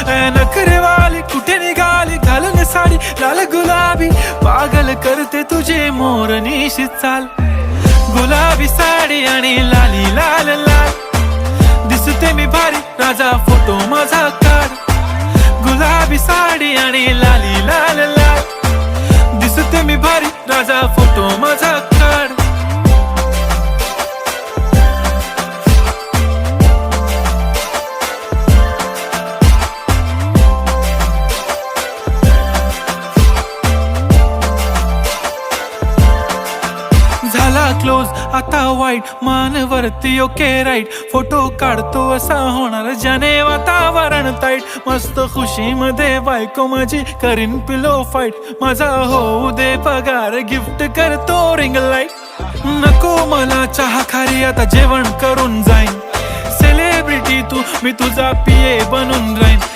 नखरेवाली कुठे निघाली घालून साडी लाल गुलाबी, पागल करते तुझे मोरनीशी चाल. गुलाबी साडी आणि लाली लाल लाल, दिसते मी भारी राजा फोटो माझा काढ. गुलाबी साडी आणि लाली लाल लाल, दिसते मी भारी राजा फोटो माझा काढ. झाला क्लोज आता वाईट, मानवरती ओके राईट. फोटो काढतो असा होणार ज्याने वातावरण ताईट. मस्त खुशी मध्ये बायको माझी करीन पिलो फाईट. माझा होऊ दे पगार गिफ्ट करतो रिंग लाईट. नको मला चहा खारी आता जेवण करून जाईन. सेलिब्रिटी तू मी तुझा पिये बनून राहीन.